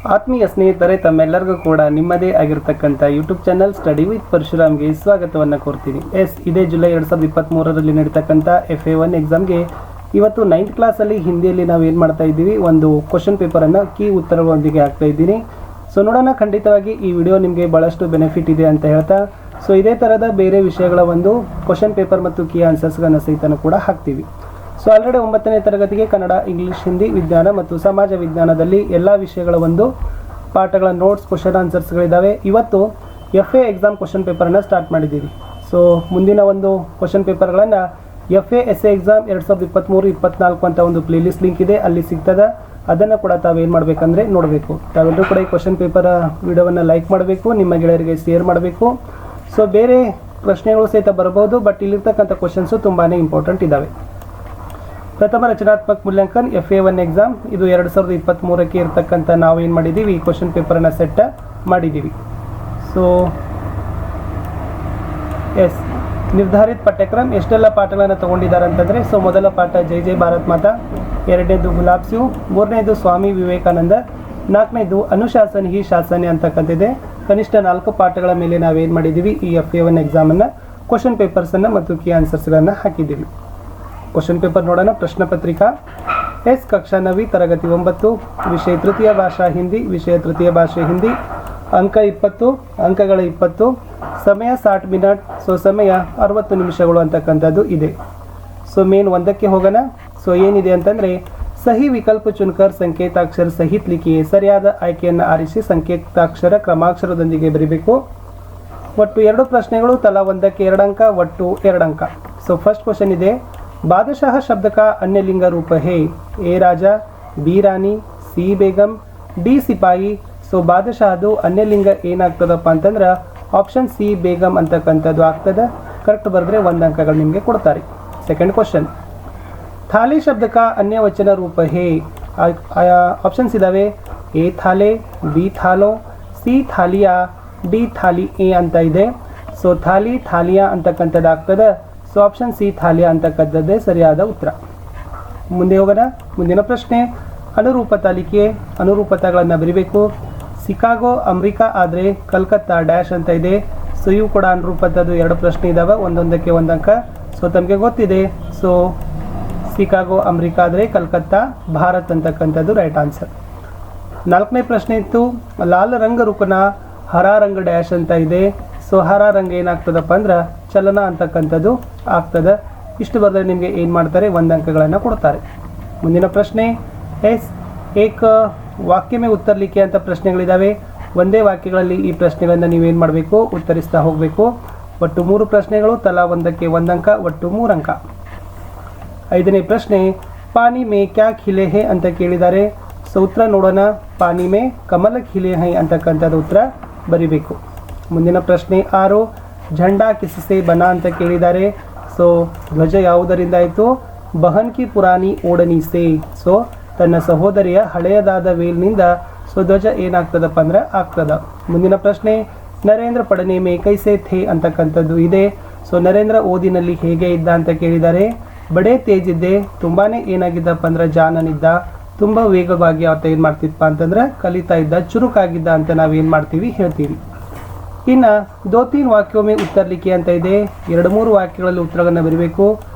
ಆತ್ಮೀಯ ಸ್ನೇಹಿತರೆ, ತಮ್ಮೆಲ್ಲರಿಗೂ ಕೂಡ ನಿಮ್ಮದೇ ಆಗಿರತಕ್ಕಂಥ ಯೂಟ್ಯೂಬ್ ಚಾನಲ್ ಸ್ಟಡಿ ವಿತ್ ಪರಶುರಾಮ್ಗೆ ಸ್ವಾಗತವನ್ನು ಕೋರ್ತೀನಿ. ಇದೇ ಜುಲೈ 2023ರಲ್ಲಿ ನಡೀತಕ್ಕಂಥ FA1 ಎಕ್ಸಾಮ್ಗೆ ಇವತ್ತು 9th ಕ್ಲಾಸಲ್ಲಿ ಹಿಂದಿಯಲ್ಲಿ ನಾವು ಏನು ಮಾಡ್ತಾ ಇದ್ದೀವಿ, ಒಂದು ಕ್ವಶನ್ ಪೇಪರನ್ನು ಕೀ ಉತ್ತರಗಳೊಂದಿಗೆ ಹಾಕ್ತಾ ಇದ್ದೀನಿ. ಸೊ ನೋಡೋಣ, ಖಂಡಿತವಾಗಿ ಈ ವಿಡಿಯೋ ನಿಮಗೆ ಭಾಳಷ್ಟು ಬೆನಿಫಿಟ್ ಇದೆ ಅಂತ ಹೇಳ್ತಾ, ಸೊ ಇದೇ ಥರದ ಬೇರೆ ವಿಷಯಗಳ ಒಂದು ಕ್ವಶನ್ ಪೇಪರ್ ಮತ್ತು ಕೀ ಆನ್ಸರ್ಸ್ಗಳನ್ನು ಸಹಿತ ಕೂಡ ಹಾಕ್ತೀವಿ. ಸೊ ಆಲ್ರೆಡಿ 9ನೇ ತರಗತಿಗೆ ಕನ್ನಡ, ಇಂಗ್ಲೀಷ್, ಹಿಂದಿ, ವಿಜ್ಞಾನ ಮತ್ತು ಸಮಾಜ ವಿಜ್ಞಾನದಲ್ಲಿ ಎಲ್ಲ ವಿಷಯಗಳ ಒಂದು ಪಾಠಗಳ ನೋಟ್ಸ್, ಕ್ವಶನ್ ಆನ್ಸರ್ಸ್ಗಳಿದ್ದಾವೆ. ಇವತ್ತು FA ಎಕ್ಸಾಮ್ ಕ್ವಶನ್ ಪೇಪರನ್ನು ಸ್ಟಾರ್ಟ್ ಮಾಡಿದ್ದೀವಿ. ಸೊ ಮುಂದಿನ ಒಂದು ಕ್ವಶನ್ ಪೇಪರ್ಗಳನ್ನು FA SA ಎಕ್ಸಾಮ್ 2023-24 ಅಂತ ಒಂದು ಪ್ಲೇಲಿಸ್ಟ್ ಲಿಂಕ್ ಇದೆ, ಅಲ್ಲಿ ಸಿಗ್ತದೆ. ಅದನ್ನು ಕೂಡ ತಾವೇನು ಮಾಡಬೇಕಂದ್ರೆ ನೋಡಬೇಕು. ತಾವೆಲ್ಲರೂ ಕೂಡ ಈ ಕ್ವಶನ್ ಪೇಪರ್ ವಿಡಿಯೋವನ್ನು ಲೈಕ್ ಮಾಡಬೇಕು, ನಿಮ್ಮ ಗೆಳೆಯರಿಗೆ ಶೇರ್ ಮಾಡಬೇಕು. ಸೊ ಬೇರೆ ಪ್ರಶ್ನೆಗಳು ಸಹಿತ ಬರಬಹುದು, ಬಟ್ ಇಲ್ಲಿರ್ತಕ್ಕಂಥ ಕ್ವಶನ್ಸು ತುಂಬಾ ಇಂಪಾರ್ಟೆಂಟ್ ಇದ್ದಾವೆ. ಪ್ರಥಮ ರಚನಾತ್ಮಕ ಮೂಲ್ಯಾಂಕನ್ FA1 ಎಕ್ಸಾಮ್, ಇದು 2023ಕ್ಕೆ ಇರ್ತಕ್ಕಂಥ ನಾವು ಏನು ಮಾಡಿದ್ದೀವಿ, ಈ ಕ್ವಶನ್ ಪೇಪರನ್ನು ಸೆಟ್ ಮಾಡಿದ್ದೀವಿ. ಸೊ ನಿರ್ಧಾರಿತ ಪಠ್ಯಕ್ರಮ ಎಷ್ಟೆಲ್ಲ ಪಾಠಗಳನ್ನು ತೊಗೊಂಡಿದ್ದಾರೆ ಅಂತಂದರೆ, ಸೊ ಮೊದಲ ಪಾಠ ಜೈ ಜೈ ಭಾರತ್ ಮಾತಾ, ಎರಡನೇದು ಗುಲಾಬ್ ಸಿಂಗ್, ಮೂರನೇದು ಸ್ವಾಮಿ ವಿವೇಕಾನಂದ, ನಾಲ್ಕನೇದು ಅನುಶಾಸನ ಹಿ ಶಾಸನೆ ಅಂತಕ್ಕಂಥದ್ದಿದೆ. ಕನಿಷ್ಠ 4 ಪಾಠಗಳ ಮೇಲೆ ನಾವೇನು ಮಾಡಿದ್ದೀವಿ, ಈ FA1 ಎಕ್ಸಾಮನ್ನು ಕ್ವಶನ್ ಪೇಪರ್ಸನ್ನು ಮತ್ತು ಕೀ ಆನ್ಸರ್ಸ್ಗಳನ್ನು ಹಾಕಿದ್ದೀವಿ. ಕ್ವಶನ್ ಪೇಪರ್ ನೋಡೋಣ. ಪ್ರಶ್ನೆ ಪತ್ರಿಕಾ ಕಕ್ಷಾ 9 ತರಗತಿ 9, ವಿಷಯ ತೃತೀಯ ಭಾಷಾ ಹಿಂದಿ, ವಿಷಯ ತೃತೀಯ ಭಾಷೆ ಹಿಂದಿ, ಅಂಕ 20, ಅಂಕಗಳ 20, ಸಮಯ 60 ಮಿನಿಟ್, ಸೊ ಸಮಯ 60 ನಿಮಿಷಗಳು ಅಂತಕ್ಕಂಥದ್ದು ಇದೆ. ಸೊ ಮೇನ್ ಒಂದಕ್ಕೆ ಹೋಗೋಣ. ಸೊ ಏನಿದೆ ಅಂತಂದರೆ, ಸಹಿ ವಿಕಲ್ಪ ಚುನ್ಕರ್ ಸಂಕೇತಾಕ್ಷರ ಸಹಿತ ಲಿಖಿಯೇ, ಸರಿಯಾದ ಆಯ್ಕೆಯನ್ನು ಆರಿಸಿ ಸಂಕೇತಾಕ್ಷರ ಕ್ರಮಾಕ್ಷರದೊಂದಿಗೆ ಬರೀಬೇಕು. ಒಟ್ಟು 2 ಪ್ರಶ್ನೆಗಳು, ತಲಾ ಒಂದಕ್ಕೆ 2 ಅಂಕ, ಒಟ್ಟು 2 ಅಂಕ. ಸೊ ಫಸ್ಟ್ ಕ್ವಶನ್ ಇದೆ, बादशाह शब्द का अन्य लिंग रूप है, ए राजा, बी रानी, ಸಿ ಬೇಗಂ, ಡಿ ಸಿಪಾಯಿ. ಸೊ ಬಾದಶಾಹದು ಅನ್ಯ ಲಿಂಗ ಏನಾಗ್ತದಪ್ಪ ಅಂತಂದ್ರೆ ಆಪ್ಷನ್ ಸಿ ಬೇಗಂ ಅಂತಕ್ಕಂಥದ್ದು ಆಗ್ತದೆ. ಕರೆಕ್ಟ್ ಬರೆದ್ರೆ 1 ಅಂಕಗಳು ನಿಮಗೆ ಕೊಡ್ತಾರೆ. ಸೆಕೆಂಡ್ ಕ್ವಶನ್, ಥಾಲಿ ಶಬ್ದ ಕಾ ಅನ್ಯ ವಚನ ರೂಪ ಹೇ, ಆಪ್ಷನ್ಸ್ ಇದ್ದಾವೆ, ಎ ಥಾಲೆ, ಬಿ ಥಾಲೋ, ಸಿ ಥಾಲಿಯಾ, ಡಿ ಥಾಲಿ ಎ ಅಂತ ಇದೆ. ಸೊ ಥಾಲಿ, ಥಾಲಿಯಾ ಅಂತಕ್ಕಂಥದ್ದು ಆಗ್ತದೆ. ಸೊ ಆಪ್ಷನ್ ಸಿ ಥಾಲಿಯಾ ಅಂತಕ್ಕಂಥದ್ದೇ ಸರಿಯಾದ ಉತ್ತರ. ಮುಂದೆ ಹೋಗೋಣ. ಮುಂದಿನ ಪ್ರಶ್ನೆ, ಅನುರೂಪತಾ ಲಿಖಿಯೇ, ಅನುರೂಪತಾಗಳನ್ನು ಬರೀಬೇಕು. ಶಿಕಾಗೋ ಅಮೆರಿಕಾ ಆದರೆ ಕಲ್ಕತ್ತಾ ಡ್ಯಾಶ್ ಅಂತ ಇದೆ. ಸೊ ಇವು ಕೂಡ ಅನುರೂಪತದ್ದು 2 ಪ್ರಶ್ನೆ ಇದ್ದಾವೆ, ಒಂದೊಂದಕ್ಕೆ 1 ಅಂಕ. ಸೊ ತಮಗೆ ಗೊತ್ತಿದೆ, ಸೊ ಶಿಕಾಗೋ ಅಮೆರಿಕಾ ಆದರೆ ಕಲ್ಕತ್ತಾ ಭಾರತ್ ಅಂತಕ್ಕಂಥದ್ದು ರೈಟ್ ಆನ್ಸರ್. 4ನೇ ಪ್ರಶ್ನೆ ಇತ್ತು, ಲಾಲ್ ರಂಗ ರುಕನ ಹರ ರಂಗ ಡ್ಯಾಶ್ ಅಂತ ಇದೆ. ಸೊ ಹರ ರಂಗ ಏನಾಗ್ತದಪ್ಪ ಅಂದ್ರೆ ಚಲನ ಅಂತಕ್ಕಂಥದ್ದು ಆಗ್ತದೆ. ಇಷ್ಟು ಬರೆದ್ರೆ ನಿಮಗೆ ಏನು ಮಾಡ್ತಾರೆ, 1 ಅಂಕಗಳನ್ನು ಕೊಡ್ತಾರೆ. ಮುಂದಿನ ಪ್ರಶ್ನೆ, ಏಕ ವಾಕ್ಯ ಮೇ ಉತ್ತರ ಲಿಖೆ ಅಂತ ಪ್ರಶ್ನೆಗಳಿದ್ದಾವೆ. ಒಂದೇ ವಾಕ್ಯಗಳಲ್ಲಿ ಈ ಪ್ರಶ್ನೆಗಳನ್ನು ನೀವೇನು ಮಾಡಬೇಕು, ಉತ್ತರಿಸ್ತಾ ಹೋಗಬೇಕು. ಒಟ್ಟು 3 ಪ್ರಶ್ನೆಗಳು, ತಲಾ ಒಂದಕ್ಕೆ 1 ಅಂಕ, ಒಟ್ಟು 3 ಅಂಕ. 5ನೇ ಪ್ರಶ್ನೆ, ಪಾನಿ ಮೇ ಕ್ಯಾ ಖಿಲೆ ಹೇ ಅಂತ ಕೇಳಿದ್ದಾರೆ. ಸೊ ಉತ್ತರ ನೋಡೋಣ, ಪಾನಿ ಮೇ ಕಮಲ ಖಿಲೆ ಹೈ ಅಂತಕ್ಕಂಥದ್ದು ಉತ್ತರ ಬರಿಬೇಕು. ಮುಂದಿನ ಪ್ರಶ್ನೆ 6, ಝಂಡಾ ಕಿಸ್ಸೆ ಬನ ಅಂತ ಕೇಳಿದ್ದಾರೆ. ಸೊ ಧ್ವಜ ಯಾವುದರಿಂದ ಆಯಿತು, ಬಹನ್ ಕಿ ಪುರಾನಿ ಓಡನಿ ಸೇ. ಸೊ ತನ್ನ ಸಹೋದರಿಯ ಹಳೆಯದಾದ ವೇಲ್ನಿಂದ ಸೊ ಧ್ವಜ ಏನಾಗ್ತದಪ್ಪ ಅಂದ್ರೆ ಆಗ್ತದ. ಮುಂದಿನ ಪ್ರಶ್ನೆ, ನರೇಂದ್ರ ಪಡನೆ ಮೇ ಕೈಸೆ ಥೇ ಅಂತಕ್ಕಂಥದ್ದು ಇದೆ. ಸೊ ನರೇಂದ್ರ ಓದಿನಲ್ಲಿ ಹೇಗೆ ಇದ್ದ ಅಂತ ಕೇಳಿದ್ದಾರೆ. ಬಡೇ ತೇಜ್ ಇದ್ದೆ, ತುಂಬಾ ಏನಾಗಿದ್ದಪ್ಪ ಅಂದ್ರೆ ಜಾನನಿದ್ದ, ತುಂಬ ವೇಗವಾಗಿ ಆತ ಏನು ಮಾಡ್ತಿದ್ಪ ಅಂತಂದ್ರೆ ಕಲಿತಾ ಇದ್ದ, ಚುರುಕಾಗಿದ್ದ ಅಂತ ನಾವೇನು ಮಾಡ್ತೀವಿ, ಹೇಳ್ತೀವಿ. ಇನ್ನು 2-3 ವಾಕ್ಯೋ ಮೇ ಉತ್ತರ ಲಿಖೆ ಅಂತ ಇದೆ. 2-3 ವಾಕ್ಯಗಳಲ್ಲಿ ಉತ್ತರಗಳನ್ನು ಬರೀಬೇಕು.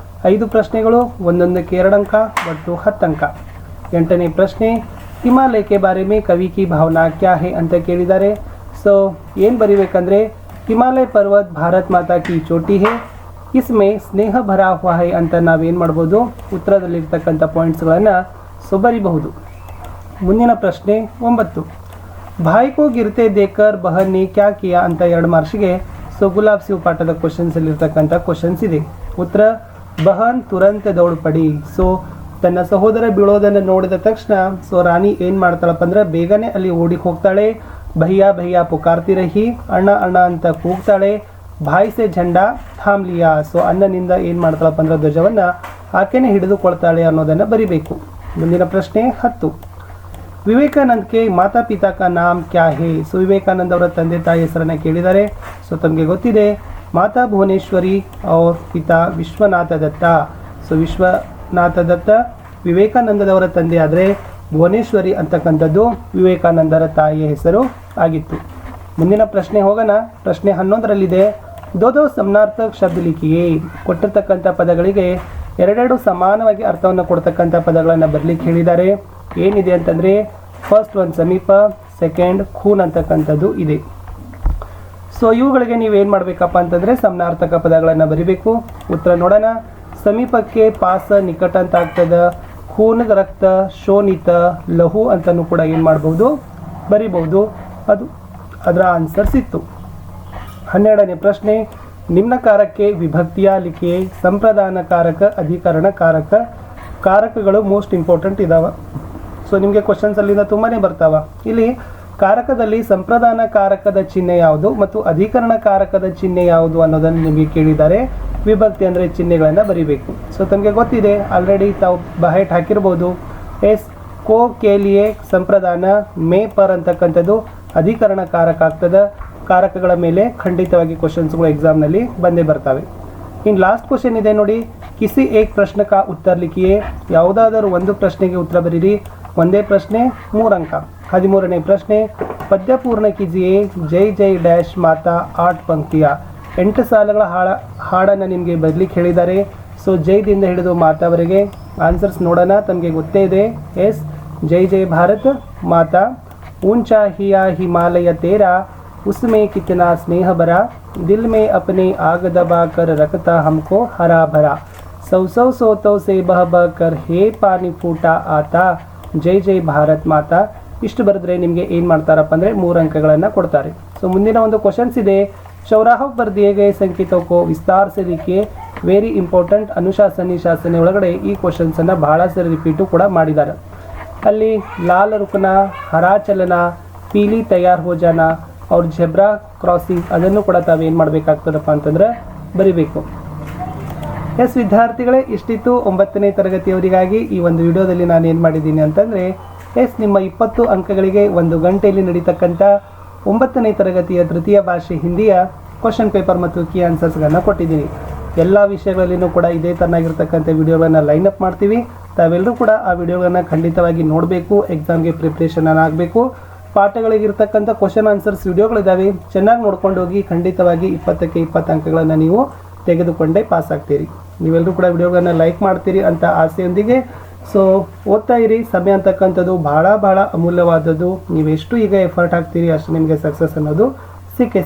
5 ಪ್ರಶ್ನೆಗಳು, ಒಂದೊಂದಕ್ಕೆ 2 ಅಂಕ, ಒಟ್ಟು 10 ಅಂಕ. 8ನೇ ಪ್ರಶ್ನೆ, ಹಿಮಾಲಯ ಕೆ ಬಾರೆ ಮೇ ಕವಿ ಕಿ ಭಾವನಾ ಕ್ಯಾ ಹೇ ಅಂತ ಕೇಳಿದ್ದಾರೆ. ಸೊ ಏನು ಬರೀಬೇಕಂದ್ರೆ, ಹಿಮಾಲಯ ಪರ್ವತ ಭಾರತ್ ಮಾತಾ ಕಿ ಚೋಟಿ ಹೇ, ಇಸ್ಮೇ ಸ್ನೇಹ ಭರಾ ಹುವಾ ಹೈ ಅಂತ ನಾವೇನು ಮಾಡ್ಬೋದು, ಉತ್ತರದಲ್ಲಿರ್ತಕ್ಕಂಥ ಪಾಯಿಂಟ್ಸ್ಗಳನ್ನು ಸೊ ಬರಿಬಹುದು. ಮುಂದಿನ ಪ್ರಶ್ನೆ 9, ಭಾಯ್ ಕೋ ಗಿರ್ತೆ ದೇಕರ್ ಬಹನ್ ನೆ ಕ್ಯಾ ಕಿಯಾ ಅಂತ 2 ಮಾರ್ಕ್ಸ್ಗೆ ಸೊ ಗುಲಾಬ್ ಸಿಂಗ್ ಪಾಠದ ಕ್ವಶನ್ಸಲ್ಲಿರ್ತಕ್ಕಂಥ ಕ್ವಶನ್ಸ್ ಇದೆ. ಉತ್ತರ, ಬಹನ್ ತುರಂತ ದೌಡ್ ಪಡಿ. ಸೊ ತನ್ನ ಸಹೋದರ ಬೀಳೋದನ್ನು ನೋಡಿದ ತಕ್ಷಣ ಸೊ ರಾಣಿ ಏನು ಮಾಡ್ತಾಳಪ್ಪ ಅಂದ್ರೆ ಬೇಗನೆ ಅಲ್ಲಿ ಓಡಿ ಹೋಗ್ತಾಳೆ. ಭಯ್ಯಾ ಭಯ್ಯಾ ಪುಕಾರ್ತಿ ರಹಿ, ಅಣ್ಣ ಅಣ್ಣ ಅಂತ ಕೂಗ್ತಾಳೆ. ಭಾಯ್ ಸೆ ಝಂಡಾ ಥಾಮ್ ಲಿಯಾ. ಸೊ ಅಣ್ಣನಿಂದ ಏನು ಮಾಡ್ತಾಳಪ್ಪ ಅಂದ್ರೆ ಧ್ವಜವನ್ನು ಆಕೆನೇ ಹಿಡಿದುಕೊಳ್ತಾಳೆ ಅನ್ನೋದನ್ನು ಬರಿಬೇಕು. ಮುಂದಿನ ಪ್ರಶ್ನೆ 10, ವಿವೇಕಾನಂದ್ ಕೆ ಮಾತಾ ಪಿತಾ ಕಾ ನಾಮ್ ಕ್ಯಾ ಹೇ. ಸೊ ವಿವೇಕಾನಂದ್ ಅವರ ತಂದೆ ತಾಯಿ ಹೆಸರನ್ನು ಕೇಳಿದ್ದಾರೆ. ಸೊ ತಮಗೆ ಗೊತ್ತಿದೆ, ಮಾತಾ ಭುವನೇಶ್ವರಿ ಅವ್ರ ಪಿತಾ ವಿಶ್ವನಾಥ ದತ್ತ. ಸೊ ವಿಶ್ವನಾಥ ದತ್ತ ವಿವೇಕಾನಂದದವರ ತಂದೆ ಆದರೆ ಭುವನೇಶ್ವರಿ ಅಂತಕ್ಕಂಥದ್ದು ವಿವೇಕಾನಂದರ ತಾಯಿಯ ಹೆಸರು ಆಗಿತ್ತು. ಮುಂದಿನ ಪ್ರಶ್ನೆ ಹೋಗೋಣ. ಪ್ರಶ್ನೆ 11ರಲ್ಲಿದೆ, ದೋ ಸಮಾನಾರ್ಥಕ ಶಬ್ದ ಲಿಖಿಯೇ. ಕೊಟ್ಟಿರ್ತಕ್ಕಂಥ ಪದಗಳಿಗೆ ಎರಡೆರಡು ಸಮಾನವಾಗಿ ಅರ್ಥವನ್ನು ಕೊಡ್ತಕ್ಕಂಥ ಪದಗಳನ್ನು ಬರಲಿಕ್ಕೆ ಹೇಳಿದ್ದಾರೆ. ಏನಿದೆ ಅಂತಂದರೆ ಫಸ್ಟ್ ಒಂದು ಸಮೀಪ, ಸೆಕೆಂಡ್ ಖೂನ್ ಅಂತಕ್ಕಂಥದ್ದು ಇದೆ. ಸೊ ಇವುಗಳಿಗೆ ನೀವೇನು ಮಾಡಬೇಕಪ್ಪ ಅಂತಂದರೆ ಸಮಾನಾರ್ಥಕ ಪದಗಳನ್ನು ಬರಿಬೇಕು. ಉತ್ತರ ನೋಡೋಣ. ಸಮೀಪಕ್ಕೆ ಪಾಸ ನಿಕಟ ಅಂತ ಆಗ್ತದೆ, ಖೂನ್ ರಕ್ತ ಶೋಣಿತ ಲಹು ಅಂತಲೂ ಕೂಡ ಏನು ಮಾಡ್ಬೋದು ಬರಿಬಹುದು. ಅದು ಅದರ ಆನ್ಸರ್ಸ್ ಇತ್ತು. 12ನೇ ಪ್ರಶ್ನೆ, ನಿಮ್ನಕಾರಕ್ಕೆ ವಿಭಕ್ತಿಯ ಲಿಖಿಯೇ. ಸಂಪ್ರದಾನ ಕಾರಕ, ಅಧಿಕರಣ ಕಾರಕ. ಕಾರಕಗಳು ಮೋಸ್ಟ್ ಇಂಪಾರ್ಟೆಂಟ್ ಇದಾವೆ. ಸೊ ನಿಮಗೆ ಕ್ವಶನ್ಸ್ ಅಲ್ಲಿಂದ ತುಂಬಾ ಬರ್ತಾವ. ಇಲ್ಲಿ ಕಾರಕದಲ್ಲಿ ಸಂಪ್ರದಾನ ಕಾರಕದ ಚಿಹ್ನೆ ಯಾವುದು ಮತ್ತು ಅಧಿಕರಣ ಕಾರಕದ ಚಿಹ್ನೆ ಯಾವುದು ಅನ್ನೋದನ್ನು ನಿಮಗೆ ಕೇಳಿದ್ದಾರೆ. ವಿಭಕ್ತಿ ಅಂದರೆ ಚಿಹ್ನೆಗಳನ್ನು ಬರಿಬೇಕು. ಸೊ ತಮಗೆ ಗೊತ್ತಿದೆ, ಆಲ್ರೆಡಿ ತಾವು ಬಹೆಟ್ ಹಾಕಿರ್ಬೋದು. ಎಸ್ ಕೋ ಕೇಲಿಯೇ ಸಂಪ್ರದಾನ, ಮೇ ಪರ್ ಅಂತಕ್ಕಂಥದ್ದು ಅಧಿಕರಣ ಕಾರಕ ಆಗ್ತದೆ. ಕಾರಕಗಳ ಮೇಲೆ ಖಂಡಿತವಾಗಿ ಕ್ವಶನ್ಸ್ಗಳು ಎಕ್ಸಾಮ್ನಲ್ಲಿ ಬಂದೇ ಬರ್ತವೆ. ಇನ್ನು ಲಾಸ್ಟ್ ಕ್ವಶನ್ ಇದೆ ನೋಡಿ, ಕಿಸಿ ಏಕ್ ಪ್ರಶ್ನ ಕಾ ಉತ್ತರ ಲಿಖಿಯೇ. ಯಾವುದಾದರೂ ಒಂದು ಪ್ರಶ್ನೆಗೆ ಉತ್ತರ ಬರೀರಿ. ಒಂದೇ ಪ್ರಶ್ನೆ 3 ಅಂಕ. 13ನೇ ಪ್ರಶ್ನೆ, ಪದ್ಯ ಪೂರ್ಣ ಕಿಜಿಯೇ ಜೈ ಜೈ ಡ್ಯಾಶ್ ಮಾತಾ 8 ಪಂಕ್ತಿಯ. 8 ಸಾಲುಗಳ ಹಾಡನ್ನು ನಿಮಗೆ ಬರಲಿಕ್ಕೆ ಹೇಳಿದ್ದಾರೆ. ಸೊ ಜೈದಿಂದ ಹಿಡಿದು ಮಾತಾವರೆಗೆ ಆನ್ಸರ್ಸ್ ನೋಡೋಣ. ತಮಗೆ ಗೊತ್ತೇ ಇದೆ. ಎಸ್ ಜೈ ಜೈ ಭಾರತ್ ಮಾತಾ, ऊंचा हिया हिमालय तेरा, उसमें कितना स्नेह भरा, दिल में अपने आग दबा कर रखता हमको हरा भरा, सौ सौ सोतों से बह बह कर हे पानी फूटा आता, ಜೈ ಜೈ ಭಾರತ್ ಮಾತಾ. ಇಷ್ಟು ಬರೆದ್ರೆ ನಿಮಗೆ ಏನು ಮಾಡ್ತಾರಪ್ಪ ಅಂದರೆ 3 ಅಂಕಗಳನ್ನು ಕೊಡ್ತಾರೆ. ಸೊ ಮುಂದಿನ ಒಂದು ಕ್ವಶನ್ಸ್ ಇದೆ, ಚೌರಾಹ ಪರ್ ದಿಯೇ ಗಯೇ ಸಂಕೇತೋं को विस्तार से लिखिए. Very important. ಅನುಶಾಸನಿ ಶಾಸನ ಒಳಗಡೆ ಈ ಕ್ವಶನ್ಸನ್ನು ಬಹಳ ಸರಿ ರಿಪೀಟು ಕೂಡ ಮಾಡಿದ್ದಾರೆ. ಅಲ್ಲಿ ಲಾಲ್ ರುಕನ, ಹರಾ ಚಲನ, ಪೀಲಿ ತಯಾರ್ ಹೋ ಜಾನ ಅವ್ರ ಜೆಬ್ರಾ ಕ್ರಾಸಿಂಗ್ ಅದನ್ನು ಕೂಡ ತಾವೇನು ಮಾಡಬೇಕಾಗ್ತದಪ್ಪ ಅಂತಂದ್ರೆ ಬರಿಬೇಕು. ಎಸ್ ವಿದ್ಯಾರ್ಥಿಗಳೇ, ಇಷ್ಟಿತ್ತು 9ನೇ ತರಗತಿಯವರಿಗಾಗಿ ಈ ಒಂದು ವಿಡಿಯೋದಲ್ಲಿ ನಾನು ಏನು ಮಾಡಿದ್ದೀನಿ ಅಂತಂದರೆ ಎಸ್ ನಿಮ್ಮ 20 ಅಂಕಗಳಿಗೆ 1 ಗಂಟೆಯಲ್ಲಿ ನಡೀತಕ್ಕಂಥ 9ನೇ ತರಗತಿಯ ತೃತೀಯ ಭಾಷೆ ಹಿಂದಿಯ ಕ್ವಶನ್ ಪೇಪರ್ ಮತ್ತು ಕೀ ಆನ್ಸರ್ಸ್ಗಳನ್ನು ಕೊಟ್ಟಿದ್ದೀನಿ. ಎಲ್ಲ ವಿಷಯಗಳಲ್ಲಿನೂ ಕೂಡ ಇದೇ ಥರನಾಗಿರ್ತಕ್ಕಂಥ ವಿಡಿಯೋಗಳನ್ನು ಲೈನಪ್ ಮಾಡ್ತೀವಿ. ತಾವೆಲ್ಲರೂ ಕೂಡ ಆ ವಿಡಿಯೋಗಳನ್ನು ಖಂಡಿತವಾಗಿ ನೋಡಬೇಕು. ಎಕ್ಸಾಮ್ಗೆ ಪ್ರಿಪ್ರೇಷನ್ ಆಗಬೇಕು. ಪಾಠಗಳಿಗಿರ್ತಕ್ಕಂಥ ಕ್ವಶನ್ ಆನ್ಸರ್ಸ್ ವಿಡಿಯೋಗಳಿದ್ದಾವೆ, ಚೆನ್ನಾಗಿ ನೋಡ್ಕೊಂಡು ಹೋಗಿ. ಖಂಡಿತವಾಗಿ 20ಕ್ಕೆ 20 ಅಂಕಗಳನ್ನು ನೀವು ತೆಗೆದುಕೊಂಡೇ ಪಾಸ್ ಆಗ್ತೀರಿ. ನೀವೆಲ್ಲರೂ ಕೂಡ ವಿಡಿಯೋಗಳನ್ನು ಲೈಕ್ ಮಾಡ್ತೀರಿ ಅಂತ ಆಸೆಯೊಂದಿಗೆ ಸೊ ಓದ್ತಾ ಇರಿ. ಸಮಯ ಅಂತಕ್ಕಂಥದ್ದು ಬಹಳ ಅಮೂಲ್ಯವಾದದ್ದು. ನೀವೆಷ್ಟು ಈಗ ಎಫರ್ಟ್ ಹಾಕ್ತೀರಿ ಅಷ್ಟು ನಿಮಗೆ ಸಕ್ಸಸ್ ಅನ್ನೋದು ಸಿಕ್ಕೇ